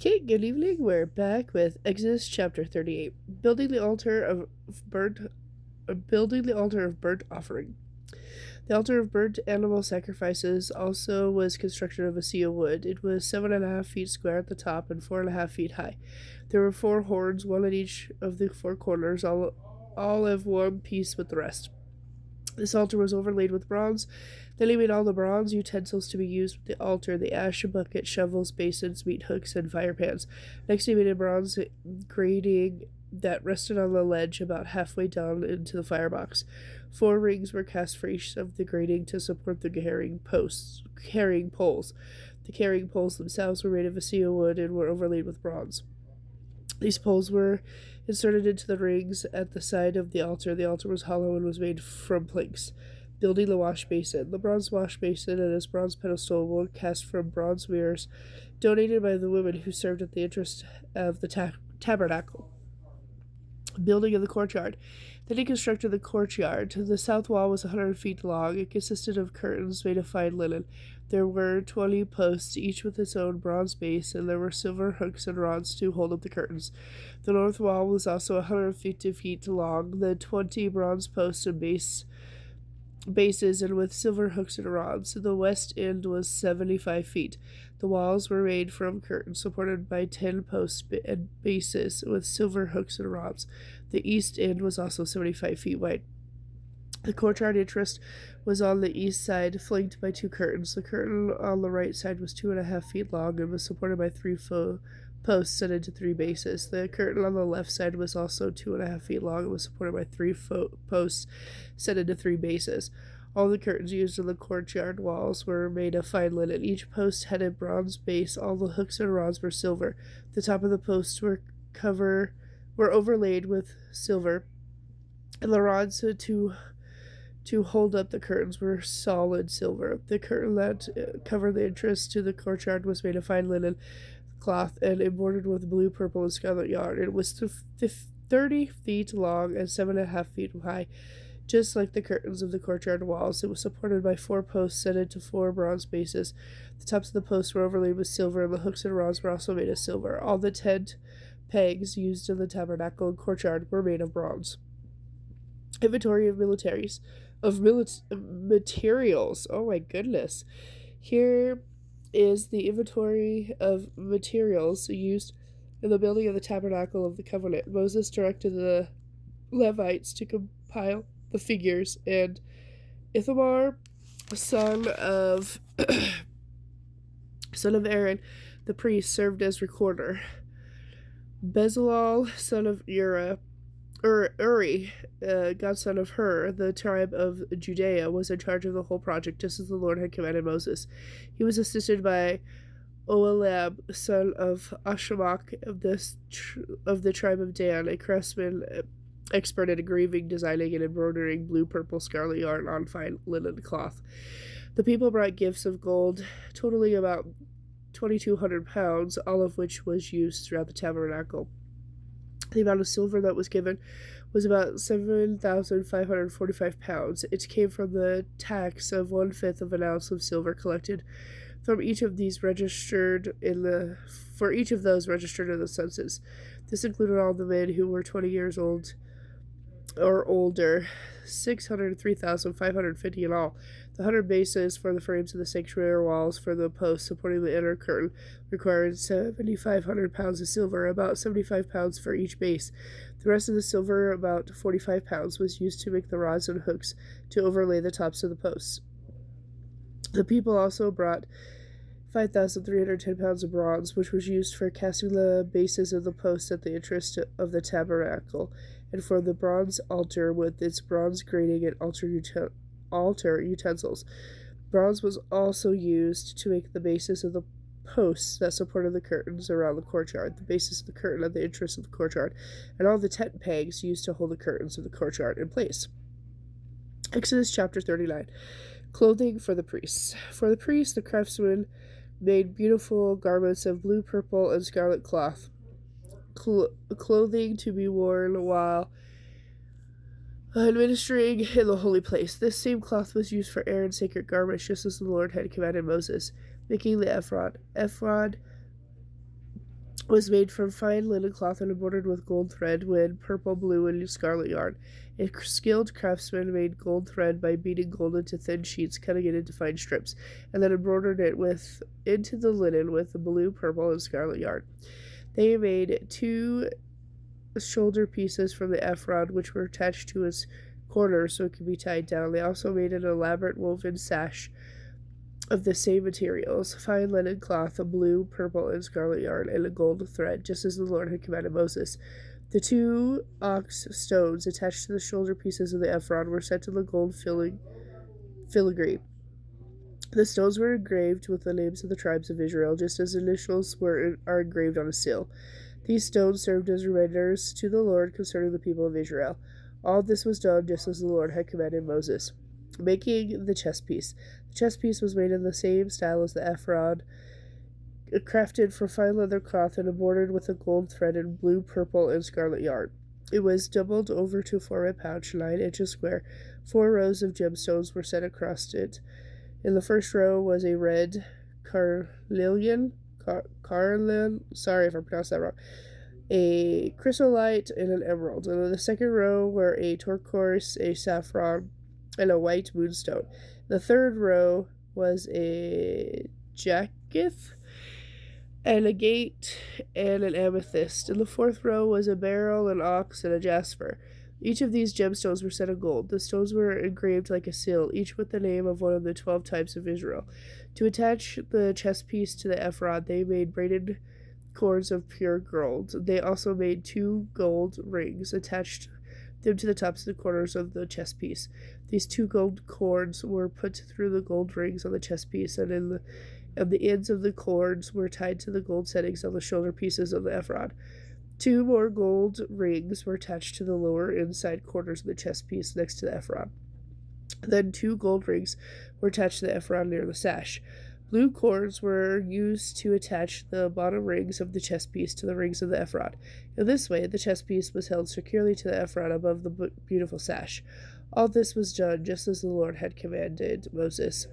Okay, good evening. We're back with Exodus chapter 38, burnt building the altar of burnt offering. The altar of burnt animal sacrifices also was constructed of acacia wood. It was 7.5 feet square at the top and 4.5 feet high. There were 4 horns, one at each of the 4 corners, all of one piece with the rest. This altar was overlaid with bronze. Then he made all the bronze utensils to be used with the altar: the ash, a bucket, shovels, basins, meat hooks, and fire pans. Next he made a bronze grating that rested on the ledge about halfway down into the firebox. 4 rings were cast for each of the grating to support the carrying poles. The carrying poles themselves were made of acacia wood and were overlaid with bronze. These poles were inserted into the rings at the side of the altar. The altar was hollow and was made from planks. Building the wash basin. The bronze wash basin and its bronze pedestal were cast from bronze mirrors donated by the women who served at the entrance of the tabernacle. Building of the courtyard. Then he constructed the courtyard. The south wall was 100 feet long. It consisted of curtains made of fine linen. There were 20 posts, each with its own bronze base, and there were silver hooks and rods to hold up the curtains. The north wall was also 150 feet long. The 20 bronze posts and bases and with silver hooks and rods. The west end was 75 feet. The walls were made from curtains supported by 10 posts and bases with silver hooks and rods. The east end was also 75 feet wide. The courtyard entrance was on the east side, flanked by 2 curtains. The curtain on the right side was 2.5 feet long and was supported by 3 posts set into 3 bases. The curtain on the left side was also 2.5 feet long and was supported by 3 posts set into 3 bases. All the curtains used in the courtyard walls were made of fine linen. Each post had a bronze base. All the hooks and rods were silver. The top of the posts were overlaid with silver, and the rods to hold up the curtains were solid silver. The curtain that covered the entrance to the courtyard was made of fine linen cloth and embroidered with blue, purple, and scarlet yarn. It was 30 feet long and 7.5 feet high. Just like the curtains of the courtyard walls, it was supported by 4 posts set into 4 bronze bases. The tops of the posts were overlaid with silver, and the hooks and rods were also made of silver. All the tent pegs used in the tabernacle and courtyard were made of bronze. Inventory of materials. Oh my goodness. Here is the inventory of materials used in the building of the tabernacle of the covenant. Moses directed the Levites to compile the figures, and Ithamar, son of Aaron, the priest, served as recorder. Bezalel, son of Uri, godson of Hur, the tribe of Judea, was in charge of the whole project, just as the Lord had commanded Moses. He was assisted by Oelab, son of Ashamach, of the tribe of Dan, a craftsman expert at engraving, designing, and embroidering blue, purple, scarlet yarn on fine linen cloth. The people brought gifts of gold, totaling about 2,200 pounds, all of which was used throughout the tabernacle. The amount of silver that was given was about 7,545 pounds. It came from the tax of 1/5 of an ounce of silver collected from each of these registered in the census. This included all the men who were 20 years old or older, 603,550 in all. The 100 bases for the frames of the sanctuary walls for the posts supporting the inner curtain required 7,500 pounds of silver, about 75 pounds for each base. The rest of the silver, about 45 pounds, was used to make the rods and hooks to overlay the tops of the posts. The people also brought 5,310 pounds of bronze, which was used for casting the bases of the posts at the entrance of the tabernacle, and for the bronze altar with its bronze grating and altar utensils. Bronze was also used to make the bases of the posts that supported the curtains around the courtyard, the bases of the curtain at the entrance of the courtyard, and all the tent pegs used to hold the curtains of the courtyard in place. Exodus chapter 39. Clothing for the priests. For the priests, the craftsmen made beautiful garments of blue, purple, and scarlet cloth, clothing to be worn while administering in the holy place. This same cloth was used for Aaron's sacred garments, just as the Lord had commanded Moses. Making the ephod. was made from fine linen cloth and embroidered with gold thread, with purple, blue, and scarlet yarn. A skilled craftsman made gold thread by beating gold into thin sheets, cutting it into fine strips, and then embroidered it into the linen with the blue, purple, and scarlet yarn. They made 2 shoulder pieces from the ephod, which were attached to its corners so it could be tied down. They also made an elaborate woven sash of the same materials, fine linen cloth, a blue, purple, and scarlet yarn, and a gold thread, just as the Lord had commanded Moses. The 2 ox stones attached to the shoulder pieces of the ephod were set in the gold filigree. The stones were engraved with the names of the tribes of Israel, just as initials are engraved on a seal. These stones served as reminders to the Lord concerning the people of Israel. All this was done just as the Lord had commanded Moses. Making the chest piece. The chest piece was made in the same style as the ephod, crafted from fine leather cloth and embroidered with a gold thread in blue, purple, and scarlet yarn. It was doubled over to form a pouch 9 inches square. 4 rows of gemstones were set across it. In the first row was a red carnelian, sorry if I pronounced that wrong, a chrysolite, and an emerald. And in the second row were a turquoise, a saffron, and a white moonstone. The third row was a jacinth, and a agate, and an amethyst. In the fourth row was a beryl, an onyx, and a jasper. Each of these gemstones were set in gold. The stones were engraved like a seal, each with the name of one of the 12 tribes of Israel. To attach the chest piece to the ephod, they made braided cords of pure gold. They also made 2 gold rings, attached them to the tops of the corners of the chest piece. These 2 gold cords were put through the gold rings on the chest piece, and the ends of the cords were tied to the gold settings on the shoulder pieces of the ephod. 2 more gold rings were attached to the lower inside corners of the chest piece next to the ephod. Then 2 gold rings were attached to the ephod near the sash. Blue cords were used to attach the bottom rings of the chest piece to the rings of the ephod. In this way, the chest piece was held securely to the ephod above the beautiful sash. All this was done just as the Lord had commanded Moses.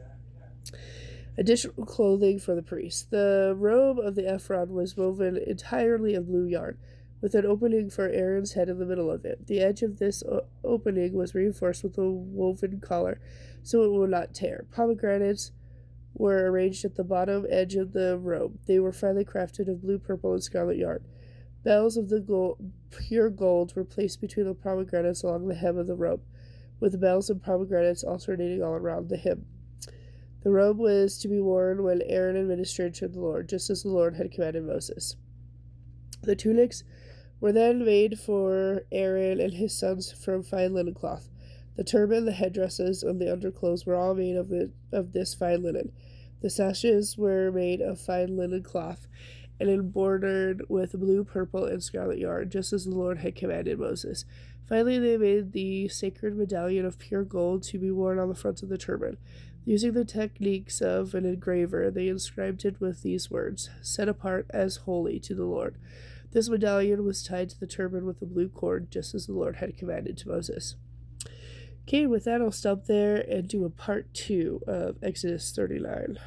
Additional clothing for the priest. The robe of the ephod was woven entirely of blue yarn, with an opening for Aaron's head in the middle of it. The edge of this opening was reinforced with a woven collar, so it would not tear. Pomegranates were arranged at the bottom edge of the robe. They were finely crafted of blue, purple, and scarlet yarn. Bells of the pure gold were placed between the pomegranates along the hem of the robe, with bells and pomegranates alternating all around the hem. The robe was to be worn when Aaron administered to the Lord, just as the Lord had commanded Moses. The tunics were then made for Aaron and his sons from fine linen cloth. The turban, the headdresses, and the underclothes were all made of this fine linen. The sashes were made of fine linen cloth and embroidered with blue, purple, and scarlet yarn, just as the Lord had commanded Moses. Finally, they made the sacred medallion of pure gold to be worn on the front of the turban. Using the techniques of an engraver, they inscribed it with these words, "Set apart as holy to the Lord." This medallion was tied to the turban with a blue cord, just as the Lord had commanded to Moses. Okay, with that, I'll stop there and do a part 2 of Exodus 39.